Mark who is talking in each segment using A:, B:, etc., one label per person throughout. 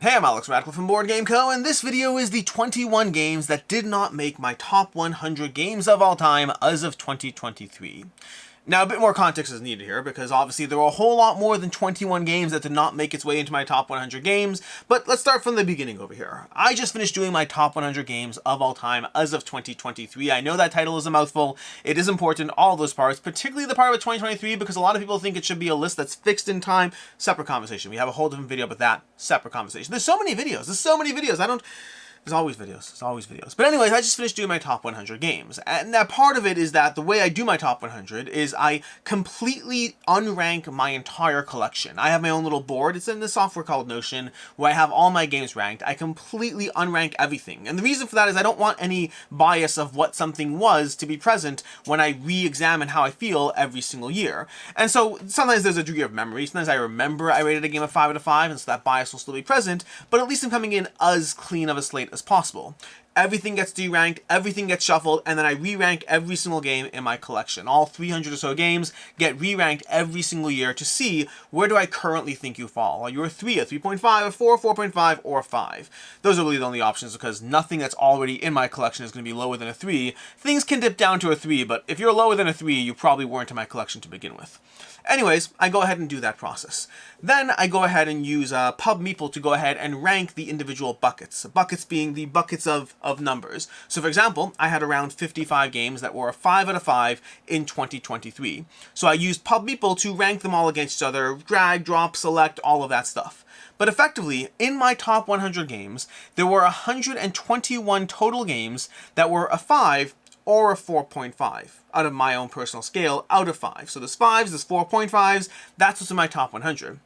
A: Hey, I'm Alex Radical from Board Game Co, and this video is the 21 games that did not make my top 100 games of all time as of 2023. Now, a bit more context is needed here, because obviously there were a whole lot more than 21 games that did not make its way into my top 100 games, but let's start from the beginning over here. I just finished doing my top 100 games of all time as of 2023. I know that title is a mouthful. It is important, all those parts, particularly the part of 2023, because a lot of people think it should be a list that's fixed in time. Separate conversation. We have a whole different video about that. Separate conversation. There's so many videos. There's always videos. But anyways, I just finished doing my top 100 games. And that part of it is that the way I do my top 100 is I completely unrank my entire collection. I have my own little board. It's in the software called Notion, where I have all my games ranked. I completely unrank everything. And the reason for that is I don't want any bias of what something was to be present when I re-examine how I feel every single year. And so sometimes there's a degree of memory. Sometimes I remember I rated a game a 5 out of 5, and so that bias will still be present. But at least I'm coming in as clean of a slate as possible. Everything gets deranked, everything gets shuffled, and then I re-rank every single game in my collection. All 300 or so games get re-ranked every single year to see where do I currently think you fall. Are you a 3, a 3.5, a 4, 4.5, or a 5? Those are really the only options, because nothing that's already in my collection is going to be lower than a 3. Things can dip down to a 3, but if you're lower than a 3, you probably weren't in my collection to begin with. Anyways, I go ahead and do that process. Then I go ahead and use PubMeeple to go ahead and rank the individual buckets. Buckets being the buckets of numbers. So for example, I had around 55 games that were a 5 out of 5 in 2023. So I used PubMeeple to rank them all against each other, drag, drop, select, all of that stuff. But effectively, in my top 100 games, there were 121 total games that were a 5 or a 4.5 out of my own personal scale out of 5. So there's 5s, there's 4.5s, that's what's in my top 100.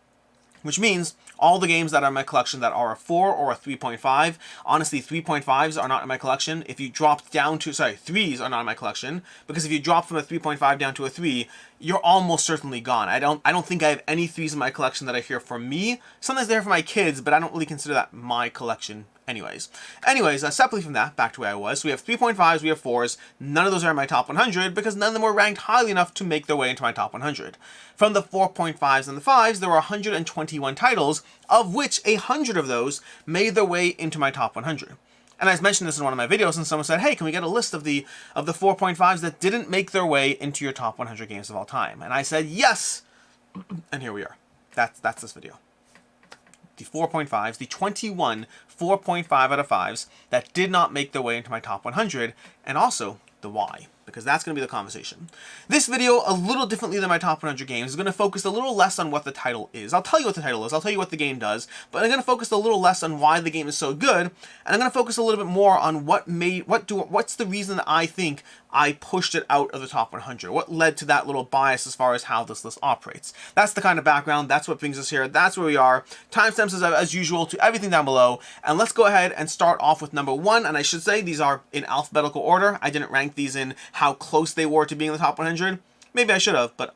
A: Which means all the games that are in my collection that are a 4 or a 3.5, honestly 3.5s are not in my collection. If you drop down to, 3s are not in my collection, because if you drop from a 3.5 down to a 3, you're almost certainly gone. I don't think I have any 3s in my collection that are here for me. Sometimes they're here for my kids, but I don't really consider that my collection anyways. Separately from that, back to where I was. So we have 3.5s, we have 4s. None of those are in my top 100 because none of them were ranked highly enough to make their way into my top 100. From the 4.5s and the 5s, there were 121 titles, of which 100 of those made their way into my top 100. And I mentioned this in one of my videos, and someone said, hey, can we get a list of the 4.5s that didn't make their way into your top 100 games of all time? And I said, yes! And here we are. That's this video. The 4.5s, the 21 4.5 out of 5s that did not make their way into my top 100, and also the why, because that's going to be the conversation. This video, a little differently than my top 100 games, is going to focus a little less on what the title is. I'll tell you what the title is, I'll tell you what the game does, but I'm going to focus a little less on why the game is so good, and I'm going to focus a little bit more on what's the reason that I think I pushed it out of the top 100. What led to that little bias as far as how this list operates. That's the kind of background, that's what brings us here, that's where we are. Timestamps as usual to everything down below, and let's go ahead and start off with number 1, and I should say these are in alphabetical order. I didn't rank these in how close they were to being in the top 100. Maybe I should have, but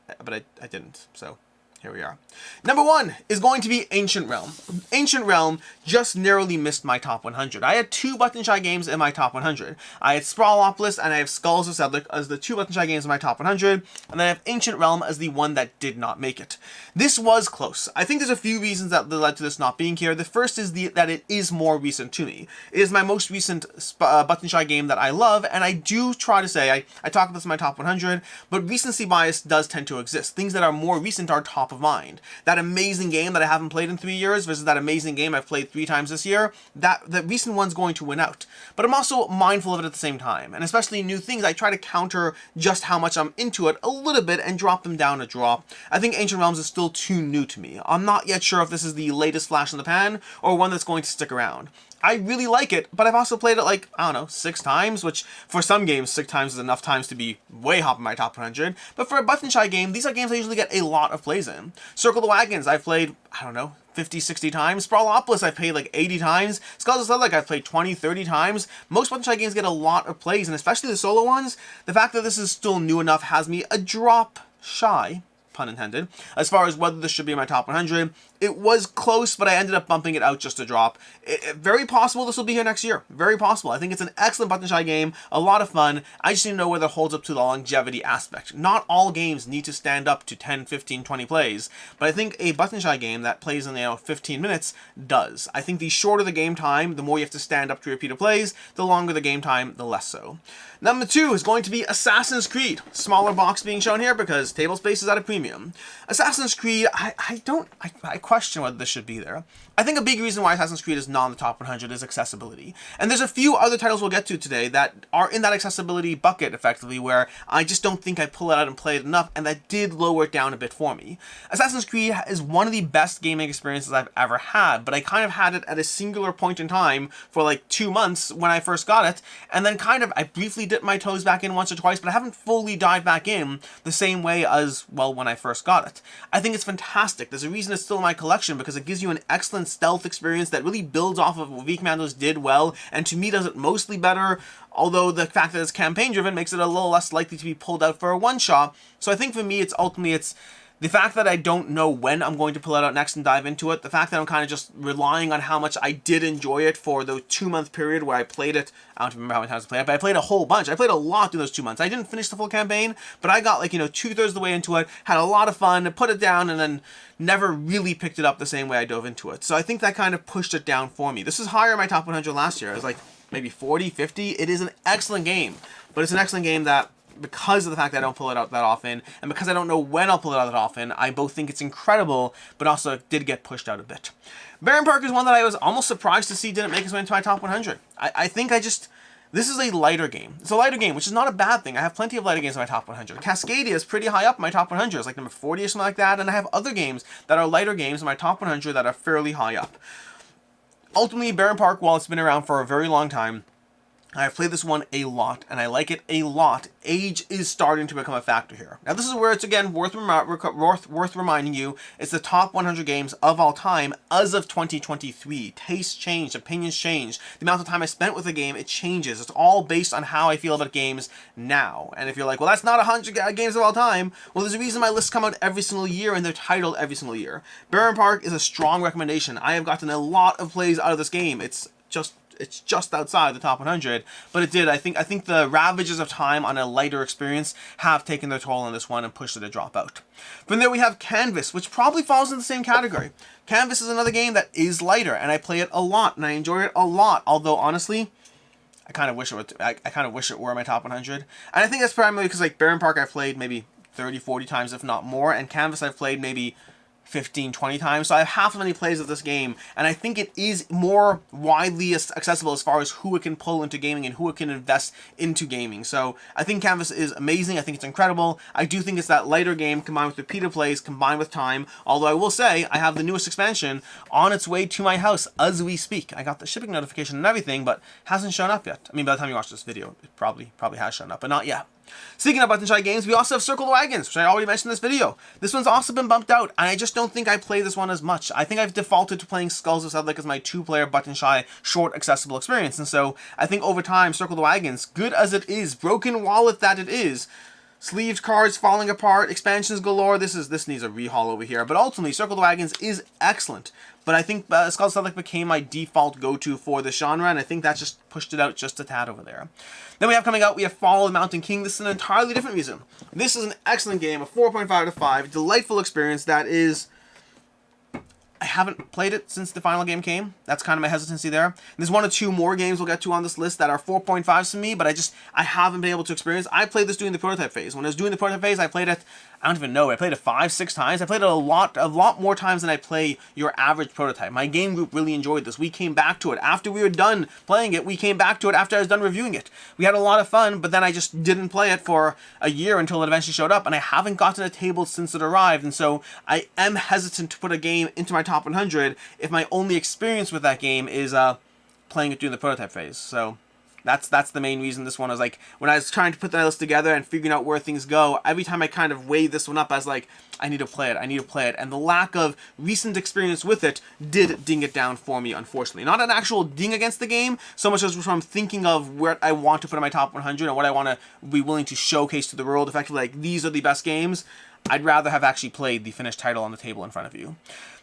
A: I didn't, so here we are. Number 1 is going to be Ancient Realm. Ancient Realm just narrowly missed my top 100. I had 2 Button Shy games in my top 100. I had Sprawlopolis and I have Skulls of Sedlic as the 2 Button Shy games in my top 100, and then I have Ancient Realm as the one that did not make it. This was close. I think there's a few reasons that led to this not being here. The first is that it is more recent to me. It is my most recent Button Shy game that I love, and I do try to say, I talk about this in my top 100, but recency bias does tend to exist. Things that are more recent are top of mind. That amazing game that I haven't played in 3 years versus that amazing game I've played 3 times this year, the recent one's going to win out. But I'm also mindful of it at the same time, and especially new things, I try to counter just how much I'm into it a little bit and drop them down a drop. I think Ancient Realms is still too new to me. I'm not yet sure if this is the latest flash in the pan or one that's going to stick around. I really like it, but I've also played it like, I don't know, 6 times, which for some games, 6 times is enough times to be way hop in my top 100. But for a Button Shy game, these are games I usually get a lot of plays in. Circle the Wagons, I've played, I don't know, 50, 60 times. Sprawlopolis, I've played like 80 times. Skulls of Sedlic, I've played 20, 30 times. Most Button Shy games get a lot of plays, and especially the solo ones, the fact that this is still new enough has me a drop shy, pun intended, as far as whether this should be in my top 100. It was close, but I ended up bumping it out just a drop. Very possible this will be here next year. Very possible. I think it's an excellent button shy game, a lot of fun. I just need to know whether it holds up to the longevity aspect. Not all games need to stand up to 10, 15, 20 plays, but I think a button shy game that plays in 15 minutes does. I think the shorter the game time, the more you have to stand up to repeated plays, the longer the game time, the less so. Number 2 is going to be Assassin's Creed. Smaller box being shown here because table space is at a premium. Assassin's Creed, I question whether this should be there. I think a big reason why Assassin's Creed is not in the top 100 is accessibility. And there's a few other titles we'll get to today that are in that accessibility bucket, effectively, where I just don't think I pull it out and play it enough, and that did lower it down a bit for me. Assassin's Creed is one of the best gaming experiences I've ever had, but I kind of had it at a singular point in time for like 2 months when I first got it, and then I briefly dipped my toes back in once or twice, but I haven't fully dived back in the same way as, well, when I first got it. I think it's fantastic. There's a reason it's still in my collection, because it gives you an excellent stealth experience that really builds off of what V Commandos did well, and to me does it mostly better, although the fact that it's campaign driven makes it a little less likely to be pulled out for a one-shot. So I think for me it's ultimately the fact that I don't know when I'm going to pull it out next and dive into it, the fact that I'm kind of just relying on how much I did enjoy it for the 2-month period where I played it. I don't remember how many times I played it, but I played a whole bunch. I played a lot through those 2 months. I didn't finish the full campaign, but I got 2/3 of the way into it, had a lot of fun, put it down, and then never really picked it up the same way I dove into it. So I think that kind of pushed it down for me. This is higher in my top 100 last year. It was maybe 40, 50. It is an excellent game, but it's an excellent game that, because of the fact that I don't pull it out that often, and because I don't know when I'll pull it out that often, I both think it's incredible, but also did get pushed out a bit. Barenpark is one that I was almost surprised to see didn't make its way into my top 100. I think this is a lighter game. It's a lighter game, which is not a bad thing. I have plenty of lighter games in my top 100. Cascadia is pretty high up in my top 100. It's like number 40 or something like that, and I have other games that are lighter games in my top 100 that are fairly high up. Ultimately, Barenpark, while it's been around for a very long time, I've played this one a lot, and I like it a lot. Age is starting to become a factor here. Now, this is where it's, again, worth reminding you, it's the top 100 games of all time as of 2023. Tastes change, opinions change. The amount of time I spent with a game, it changes. It's all based on how I feel about games now. And if you're like, well, that's not 100 games of all time, well, there's a reason my lists come out every single year, and they're titled every single year. Barenpark is a strong recommendation. I have gotten a lot of plays out of this game. It's just outside the top 100, but it did. I think the ravages of time on a lighter experience have taken their toll on this one and pushed it to drop out. From there we have Canvas, which probably falls in the same category. Canvas is another game that is lighter, and I play it a lot, and I enjoy it a lot, although honestly, I kind of wish it were in my top 100. And I think that's primarily because Barenpark I've played maybe 30, 40 times, if not more, and Canvas I've played maybe 15, 20 times, so I have half as many plays of this game, and I think it is more widely accessible as far as who it can pull into gaming and who it can invest into gaming. So I think Canvas is amazing. I think it's incredible. I do think it's that lighter game combined with repeated plays, combined with time, although I will say I have the newest expansion on its way to my house as we speak. I got the shipping notification and everything, but hasn't shown up yet. I mean, by the time you watch this video, it probably has shown up, but not yet. Speaking of button shy games, we also have Circle the Wagons, which I already mentioned in this video. This one's also been bumped out, and I just don't think I play this one as much. I think I've defaulted to playing Skulls of Sedlic as my 2-player button shy, short, accessible experience, and so I think over time, Circle the Wagons, good as it is, broken wallet that it is, sleeved cards falling apart, expansions galore, this needs a rehaul over here, but ultimately, Circle the Wagons is excellent. But I think Skulls of Sedlic became my default go-to for the genre, and I think that just pushed it out just a tad over there. Then we have coming out, we have Fall of the Mountain King. This is an entirely different reason. This is an excellent game, a 4.5 out of 5, delightful experience that is... I haven't played it since the final game came. That's kind of my hesitancy there. And there's 1 or 2 more games we'll get to on this list that are 4.5s for me, but I haven't been able to experience. I played this during the prototype phase. When I was doing the prototype phase, I played it, I don't even know, I played it 5, 6 times. I played it a lot more times than I play your average prototype. My game group really enjoyed this. We came back to it. After we were done playing it, we came back to it after I was done reviewing it. We had a lot of fun, but then I just didn't play it for a year until it eventually showed up, and I haven't gotten a table since it arrived, and so I am hesitant to put a game into my top 100 if my only experience with that game is playing it during the prototype phase. So that's the main reason this one was when I was trying to put that list together and figuring out where things go, every time I kind of weighed this one up as I need to play it, and the lack of recent experience with it did ding it down for me, unfortunately. Not an actual ding against the game, so much as from thinking of where I want to put in my top 100 and what I want to be willing to showcase to the world, effectively these are the best games. I'd rather have actually played the finished title on the table in front of you.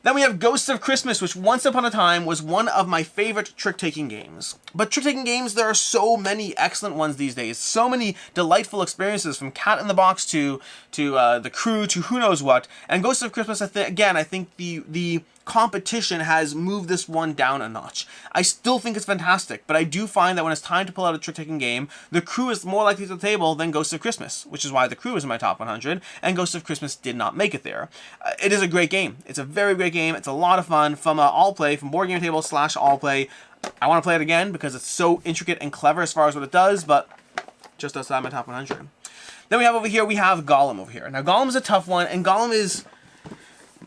A: Then we have Ghosts of Christmas, which once upon a time was one of my favorite trick-taking games. But trick-taking games, there are so many excellent ones these days. So many delightful experiences, from Cat in the Box to The Crew to who knows what. And Ghosts of Christmas, I think the competition has moved this one down a notch. I still think it's fantastic, but I do find that when it's time to pull out a trick-taking game, The Crew is more likely to the table than Ghosts of Christmas, which is why The Crew is in my top 100, and Ghosts of Christmas did not make it there. It is a great game. It's a very great game. It's a lot of fun from all play, from board game table / all play. I want to play it again because it's so intricate and clever as far as what it does, but just outside my top 100. Then we have over here, we have Golem over here. Now Golem is a tough one, and Golem is...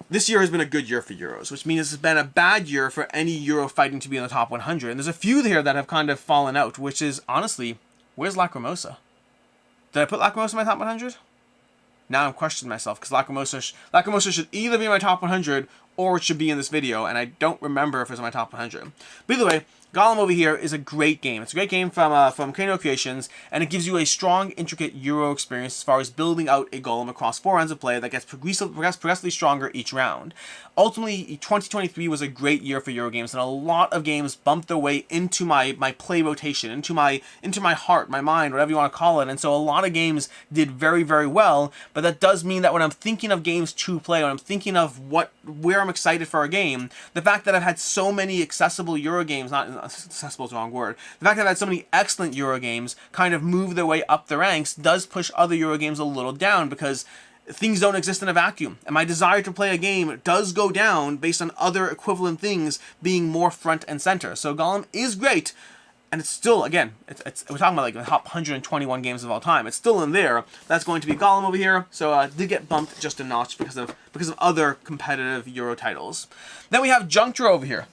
A: This year has been a good year for Euros, which means it's been a bad year for any Euro fighting to be in the top 100. And there's a few here that have kind of fallen out, which is, honestly, where's Lacrimosa? Did I put Lacrimosa in my top 100? Now I'm questioning myself, because Lacrimosa should either be in my top 100 or it should be in this video, and I don't remember if it's in my top 100. But either way, Golem over here is a great game. It's a great game from Cranial Creations, and it gives you a strong, intricate Euro experience as far as building out a Golem across 4 rounds of play that gets progressively stronger each round. Ultimately, 2023 was a great year for Euro games, and a lot of games bumped their way into my play rotation, into my heart, my mind, whatever you want to call it. And so a lot of games did very, very well, but that does mean that when I'm thinking of games to play, when I'm thinking of where I'm excited for a game, the fact that I've had so many accessible Euro games, not accessible is the wrong word, the fact that I've had so many excellent Euro games kind of move their way up the ranks does push other Euro games a little down, because things don't exist in a vacuum, and my desire to play a game does go down based on other equivalent things being more front and center. So Golem is great, and it's still, again, we're talking about like the top 121 games of all time. It's still in there. That's going to be Golem over here. So it did get bumped just a notch because of other competitive Euro titles. Then we have Junk Drawer over here.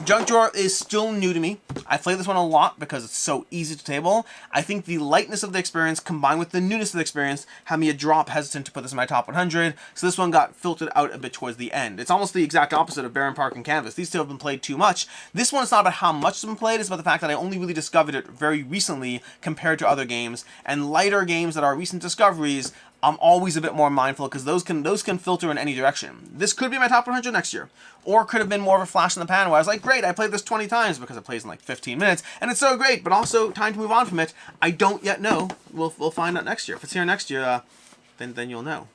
A: Junk Drawer is still new to me. I play this one a lot because it's so easy to table. I think the lightness of the experience combined with the newness of the experience had me a drop hesitant to put this in my top 100, so this one got filtered out a bit towards the end. It's almost the exact opposite of Barenpark and Canvas. These two have been played too much. This one is not about how much it's been played, it's about the fact that I only really discovered it very recently compared to other games, and lighter games that are recent discoveries, I'm always a bit more mindful because those can filter in any direction. This could be my top 100 next year, or could have been more of a flash in the pan where I was like, great, I played this 20 times because it plays in like 15 minutes, and it's so great, but also time to move on from it. I don't yet know. We'll find out next year. If it's here next year, then you'll know.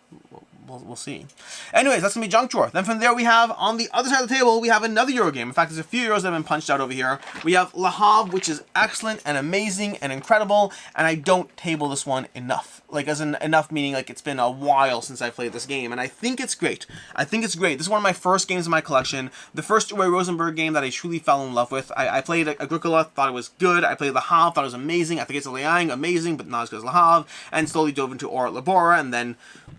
A: We'll see. Anyways, that's going to be Junk Drawer. Then from there we have, on the other side of the table, we have another Euro game. In fact, there's a few Euros that have been punched out over here. We have Le Havre, which is excellent and amazing and incredible, and I don't table this one enough. Like, as in enough meaning like it's been a while since I played this game, and I think it's great. I think it's great. This is one of my first games in my collection. The first Uwe Rosenberg game that I truly fell in love with. I played Agricola, thought it was good. I played Le Havre, thought it was amazing. I think it's a Liang, amazing, but not as good as Le Havre, and slowly dove into Ora Labora, and then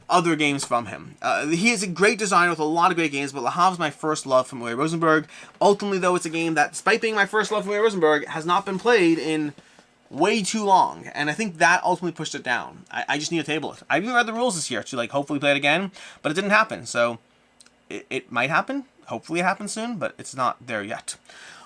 A: other games from him. He is a great designer with a lot of great games, but Le Havre is my first love from Uwe Rosenberg. Ultimately, though, it's a game that, despite being my first love from Uwe Rosenberg, has not been played in way too long, and I think that ultimately pushed it down. I just need to table it. I even read the rules this year to like hopefully play it again, but it didn't happen, so it might happen. Hopefully it happens soon, but it's not there yet.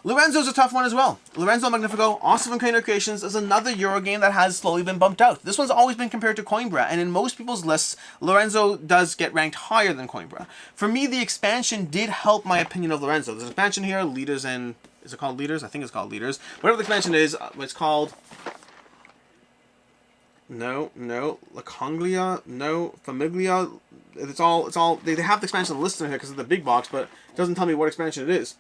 A: Lorenzo's a tough one as well. Lorenzo Il Magnifico, also from Cranial Creations, is another Euro game that has slowly been bumped out. This one's always been compared to Coimbra, and in most people's lists, Lorenzo does get ranked higher than Coimbra. For me, the expansion did help my opinion of Lorenzo. There's an expansion here, Leaders and... Is it called Leaders? I think it's called Leaders. Whatever the expansion is, it's called... No, La Conglia, no, Famiglia, it's all, they have the expansion listed here because of the big box, but it doesn't tell me what expansion it is.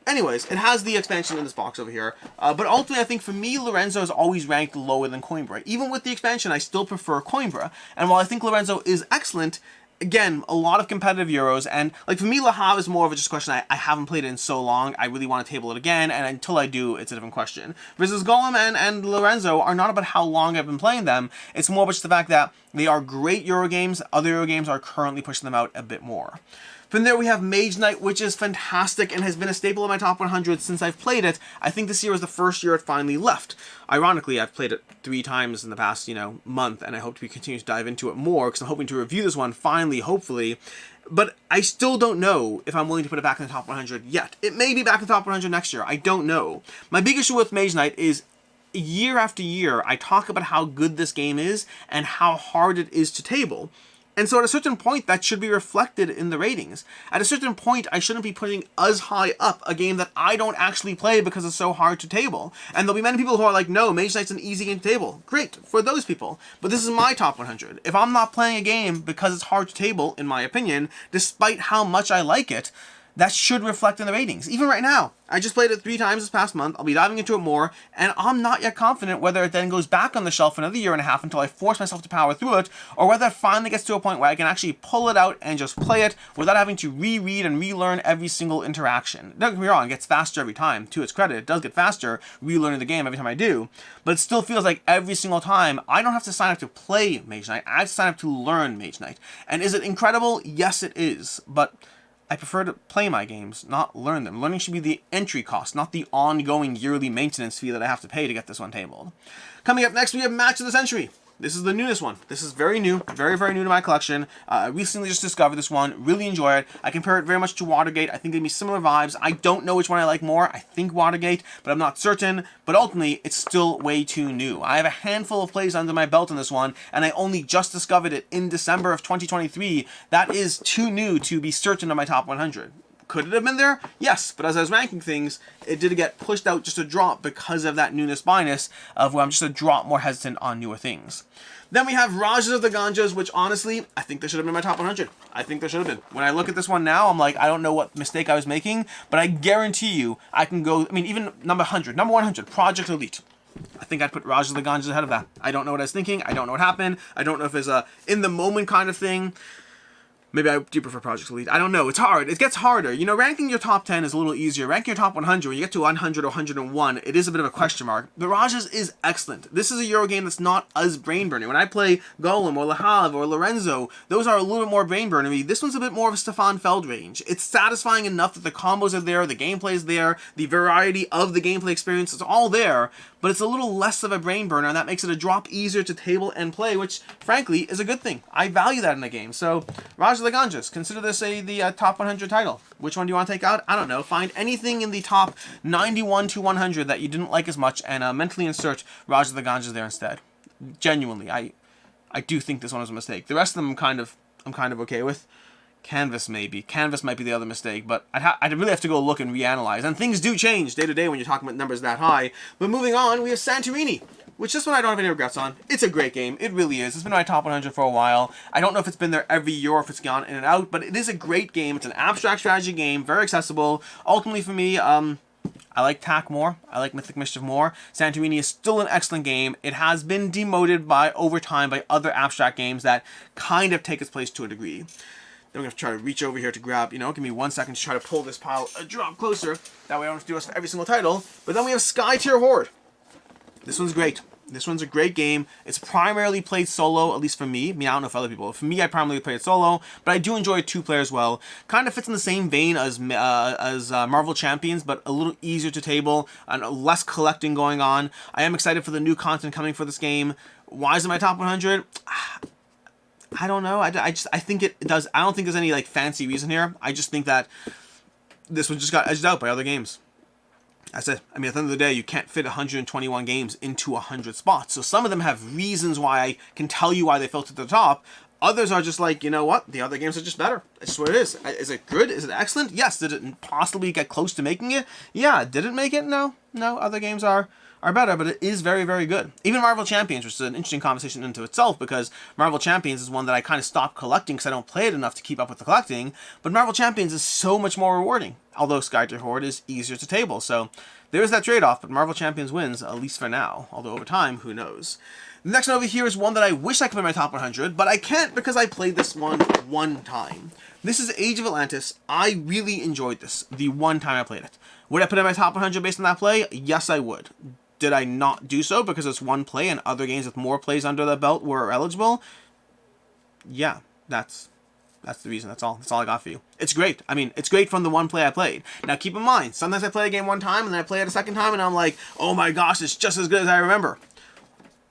A: Anyways, it has the expansion in this box over here, but ultimately I think for me, Lorenzo is always ranked lower than Coimbra. Even with the expansion, I still prefer Coimbra, and while I think Lorenzo is excellent, again, a lot of competitive Euros, and like for me, Le Havre is more of just a question, I haven't played it in so long, I really want to table it again, and until I do, it's a different question. Versus Golem and Lorenzo are not about how long I've been playing them, it's more about just the fact that they are great Euro games, other Euro games are currently pushing them out a bit more. From there we have Mage Knight, which is fantastic and has been a staple of my top 100 since I've played it. I think this year was the first year it finally left. Ironically, I've played it 3 times in the past, month, and I hope to continue to dive into it more because I'm hoping to review this one finally, hopefully. But I still don't know if I'm willing to put it back in the top 100 yet. It may be back in the top 100 next year. I don't know. My big issue with Mage Knight is year after year, I talk about how good this game is and how hard it is to table. And so at a certain point, that should be reflected in the ratings. At a certain point, I shouldn't be putting as high up a game that I don't actually play because it's so hard to table. And there'll be many people who are like, no, Mage Knight's an easy game to table. Great, for those people. But this is my top 100. If I'm not playing a game because it's hard to table, in my opinion, despite how much I like it, that should reflect in the ratings. Even right now, I just played it 3 times this past month. I'll be diving into it more, and I'm not yet confident whether it then goes back on the shelf for another year and a half until I force myself to power through it, or whether it finally gets to a point where I can actually pull it out and just play it without having to reread and relearn every single interaction. Don't get me wrong, it gets faster every time. To its credit, it does get faster relearning the game every time I do, but it still feels like every single time I don't have to sign up to play Mage Knight, I have to sign up to learn Mage Knight. And is it incredible? Yes, it is, but I prefer to play my games, not learn them. Learning should be the entry cost, not the ongoing yearly maintenance fee that I have to pay to get this one tabled. Coming up next, we have Match of the Century. This is the newest one. This is very new, very, very new to my collection. I recently just discovered this one, really enjoy it. I compare it very much to Watergate. I think they give me similar vibes. I don't know which one I like more. I think Watergate, but I'm not certain. But ultimately, it's still way too new. I have a handful of plays under my belt on this one, and I only just discovered it in December of 2023. That is too new to be certain of my top 100. Could it have been there? Yes, but as I was ranking things, it did get pushed out just a drop because of that newness bias of where I'm just a drop more hesitant on newer things. Then we have Rajas of the Ganjas, which honestly, I think they should have been my top 100. I think they should have been. When I look at this one now, I'm like, I don't know what mistake I was making, but I guarantee you, I can go, I mean, even number 100, Project Elite. I think I'd put Rajas of the Ganjas ahead of that. I don't know what I was thinking. I don't know what happened. I don't know if it's a in-the-moment kind of thing. Maybe I do prefer Project Elite. I don't know. It's hard. It gets harder. You know, ranking your top 10 is a little easier. Ranking your top 100, when you get to 100 or 101, it is a bit of a question mark. The Rajas is excellent. This is a Euro game that's not as brain-burning. When I play Golem or Le Havre or Lorenzo, those are a little bit more brain-burning. This one's a bit more of a Stefan Feld range. It's satisfying enough that the combos are there, the gameplay is there, the variety of the gameplay experience is all there, but it's a little less of a brain burner, and that makes it a drop easier to table and play, which, frankly, is a good thing. I value that in a game. So, Rajas of the Ganjas, consider this the top 100 title. Which one do you want to take out? I don't know. Find anything in the top 91 to 100 that you didn't like as much, and mentally insert Rajas of the Ganjas there instead. Genuinely, I do think this one was a mistake. The rest of them I'm kind of okay with. Canvas maybe. Canvas might be the other mistake, but I'd really have to go look and reanalyze. And things do change day to day when you're talking about numbers that high. But moving on, we have Santorini, which this one I don't have any regrets on. It's a great game. It really is. It's been in my top 100 for a while. I don't know if it's been there every year or if it's gone in and out, but it is a great game. It's an abstract strategy game, very accessible. Ultimately for me, I like TAC more. I like Mythic Mischief more. Santorini is still an excellent game. It has been demoted over time by other abstract games that kind of take its place to a degree. Then we're going to try to reach over here to grab, give me 1 second to try to pull this pile a drop closer. That way I don't have to do this for every single title. But then we have Skytear Horde. This one's great. This one's a great game. It's primarily played solo, at least for me. I mean, I don't know if other people. For me, I primarily play it solo, but I do enjoy it 2-player as well. Kind of fits in the same vein as Marvel Champions, but a little easier to table and less collecting going on. I am excited for the new content coming for this game. Why is it my top 100? I don't know. I think it does. I don't think there's any fancy reason here. I just think that this one just got edged out by other games. That's it. I mean, at the end of the day, you can't fit 121 games into 100 spots. So some of them have reasons why I can tell you why they fell to the top. Others are just like, you know what? The other games are just better. It's just what it is. Is it good? Is it excellent? Yes. Did it possibly get close to making it? Yeah. Did it make it? No. No. Other games are better, but it is very, very good. Even Marvel Champions, which is an interesting conversation into itself, because Marvel Champions is one that I kind of stopped collecting because I don't play it enough to keep up with the collecting, but Marvel Champions is so much more rewarding, although Skytear Horde is easier to table, so there is that trade-off, but Marvel Champions wins, at least for now, although over time, who knows. The next one over here is one that I wish I could put in my top 100, but I can't because I played this one time. This is Age of Atlantis. I really enjoyed this, the one time I played it. Would I put it in my top 100 based on that play? Yes, I would. Did I not do so because it's one play and other games with more plays under the belt were eligible? Yeah, that's the reason. That's all I got for you. It's great. I mean, it's great from the one play I played. Now, keep in mind, sometimes I play a game one time and then I play it a second time and I'm like, oh my gosh, it's just as good as I remember.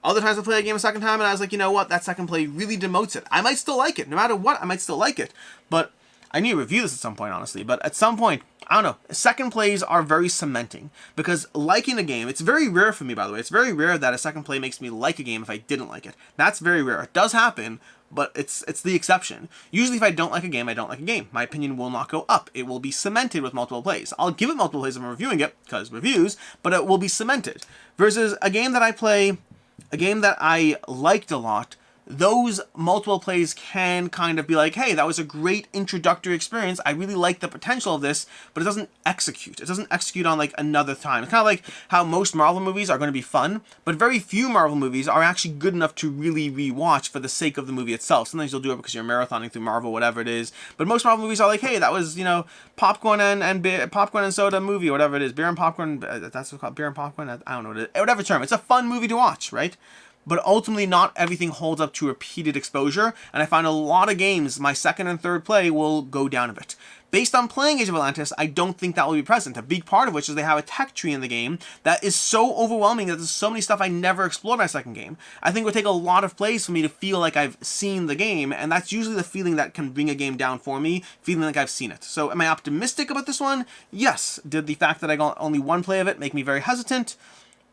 A: Other times I play a game a second time and I was like, you know what? That second play really demotes it. I might still like it. No matter what, I might still like it. But I need to review this at some point, honestly. But at some point, I don't know. Second plays are very cementing because liking a game, it's very rare for me, by the way. It's very rare that a second play makes me like a game if I didn't like it. That's very rare. It does happen, but it's the exception. Usually if I don't like a game, I don't like a game. My opinion will not go up. It will be cemented with multiple plays. I'll give it multiple plays if I'm reviewing it, because reviews, but it will be cemented. Versus a game that I play, a game that I liked a lot, those multiple plays can kind of be like, hey, that was a great introductory experience. I really like the potential of this, but it doesn't execute. It doesn't execute on like another time. It's kind of like how most Marvel movies are going to be fun, but very few Marvel movies are actually good enough to really rewatch for the sake of the movie itself. Sometimes you'll do it because you're marathoning through Marvel, whatever it is. But most Marvel movies are like, hey, that was, you know, popcorn and soda movie, or whatever it is. Beer and popcorn, that's what's called, beer and popcorn? I don't know what it is. Whatever term. It's a fun movie to watch, right? But ultimately not everything holds up to repeated exposure, and I find a lot of games, my second and third play will go down a bit. Based on playing Age of Atlantis, I don't think that will be present. A big part of which is they have a tech tree in the game that is so overwhelming that there's so many stuff I never explored my second game. I think it would take a lot of plays for me to feel like I've seen the game, and that's usually the feeling that can bring a game down for me, feeling like I've seen it. So am I optimistic about this one? Yes. Did the fact that I got only one play of it make me very hesitant?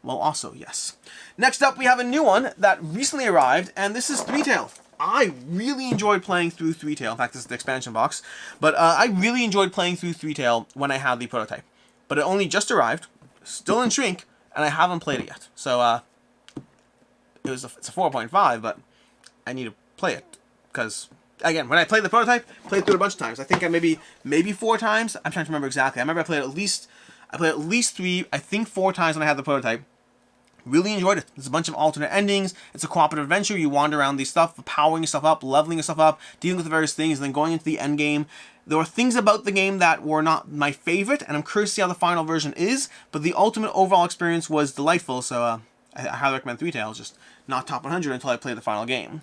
A: Well, also, yes. Next up, we have a new one that recently arrived, and this is Threetale. I really enjoyed playing through Threetale. In fact, this is the expansion box. But I really enjoyed playing through Threetale when I had the prototype. But it only just arrived, still in shrink, and I haven't played it yet. So, it's a 4.5, but I need to play it. Because, again, when I played the prototype, played through it a bunch of times. I think I maybe 4 times. I'm trying to remember exactly. I remember I played at least 3, I think 4 times when I had the prototype. Really enjoyed it. There's a bunch of alternate endings. It's a cooperative adventure. You wander around these stuff, powering yourself up, leveling yourself up, dealing with the various things, and then going into the end game. There were things about the game that were not my favorite, and I'm curious to see how the final version is, but the ultimate overall experience was delightful, so I highly recommend Threetale, just not top 100 until I play the final game.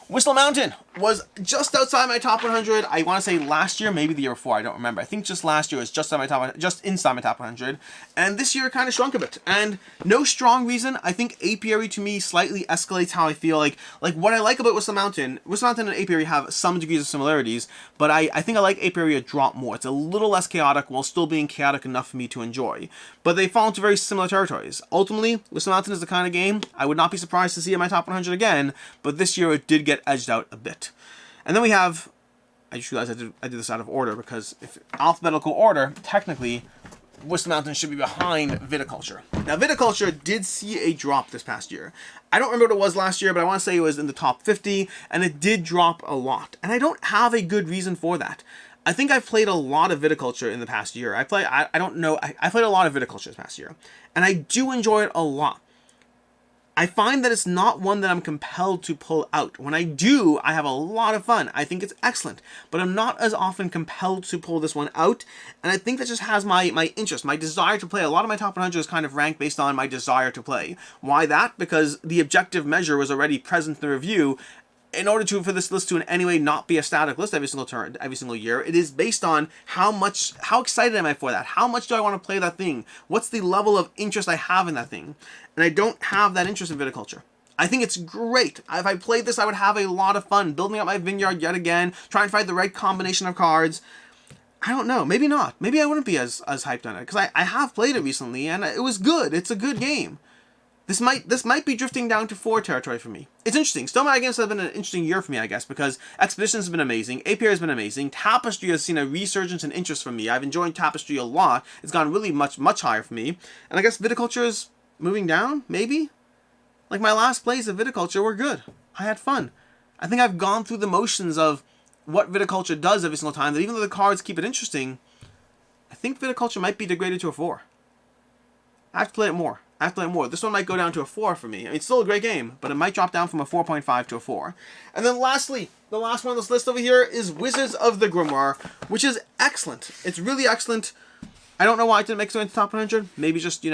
A: Whistle Mountain was just outside my top 100. I want to say last year, maybe the year before. I don't remember. I think just last year was just inside my top 100, and this year it kind of shrunk a bit. And no strong reason. I think Apiary to me slightly escalates how I feel. Like what I like about Whistle Mountain and Apiary have some degrees of similarities, but I think I like Apiary a drop more. It's a little less chaotic while still being chaotic enough for me to enjoy. But they fall into very similar territories. Ultimately, Whistle Mountain is the kind of game I would not be surprised to see in my top 100 again. But this year it did get edged out a bit. And then we have, I just realized I did this out of order, because if alphabetical order, technically Whistle Mountain should be behind Viticulture. Now Viticulture did see a drop this past year. I don't remember what it was last year, but I want to say it was in the top 50, and it did drop a lot. And I don't have a good reason for that. I think I've played a lot of Viticulture in the past year. I played a lot of Viticulture this past year, and I do enjoy it a lot. I find that it's not one that I'm compelled to pull out. When I do, I have a lot of fun. I think it's excellent, but I'm not as often compelled to pull this one out, and I think that just has my interest, my desire to play. A lot of my top 100 is kind of ranked based on my desire to play. Why that? Because the objective measure was already present in the review. In order for this list to in any way not be a static list every single year, it is based on how excited am I for that? How much do I want to play that thing? What's the level of interest I have in that thing? And I don't have that interest in Viticulture. I think it's great. If I played this, I would have a lot of fun building up my vineyard yet again, trying to find the right combination of cards. I don't know. Maybe not. Maybe I wouldn't be as hyped on it, because I have played it recently and it was good. It's a good game. This might be drifting down to 4 territory for me. It's interesting. Stonemaier Games has been an interesting year for me, I guess, because Expeditions has been amazing, APR has been amazing, Tapestry has seen a resurgence in interest from me. I've enjoyed Tapestry a lot. It's gone really much higher for me. And I guess Viticulture is moving down, maybe? Like, my last plays of Viticulture were good. I had fun. I think I've gone through the motions of what Viticulture does every single time, that even though the cards keep it interesting, I think Viticulture might be degraded to a 4. I have to play it more. This one might go down to a 4 for me. I mean, it's still a great game, but it might drop down from a 4.5 to a 4. And then lastly, the last one on this list over here is Wizards of the Grimoire, which is excellent. It's really excellent. I don't know why it didn't make it into the top 100. Maybe just,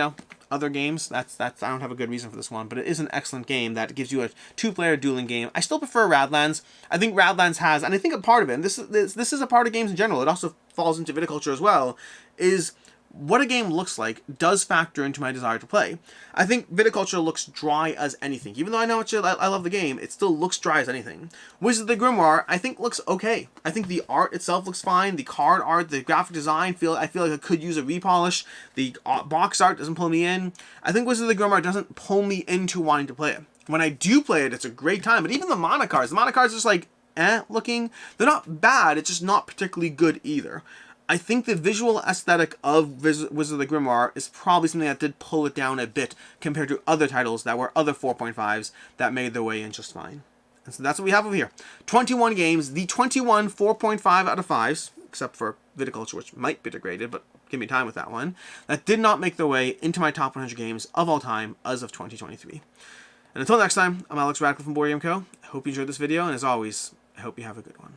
A: other games. I don't have a good reason for this one, but it is an excellent game that gives you a 2-player dueling game. I still prefer Radlands. I think Radlands has, and I think a part of it, and this is a part of games in general, it also falls into Viticulture as well, is what a game looks like does factor into my desire to play. I think Viticulture looks dry as anything. Even though I know I love the game, it still looks dry as anything. Wizards of the Grimoire, I think, looks okay. I think the art itself looks fine. The card art, the graphic design, I feel like it could use a repolish. The box art doesn't pull me in. I think Wizards of the Grimoire doesn't pull me into wanting to play it. When I do play it, it's a great time. But even the mana cards are just like, looking. They're not bad, it's just not particularly good either. I think the visual aesthetic of Wizard of the Grimoire is probably something that did pull it down a bit compared to other titles that were other 4.5s that made their way in just fine. And so that's what we have over here. 21 games, the 21 4.5 out of 5s, except for Viticulture, which might be degraded, but give me time with that one, that did not make their way into my top 100 games of all time as of 2023. And until next time, I'm Alex Radcliffe from Board Game Co. I hope you enjoyed this video, and as always, I hope you have a good one.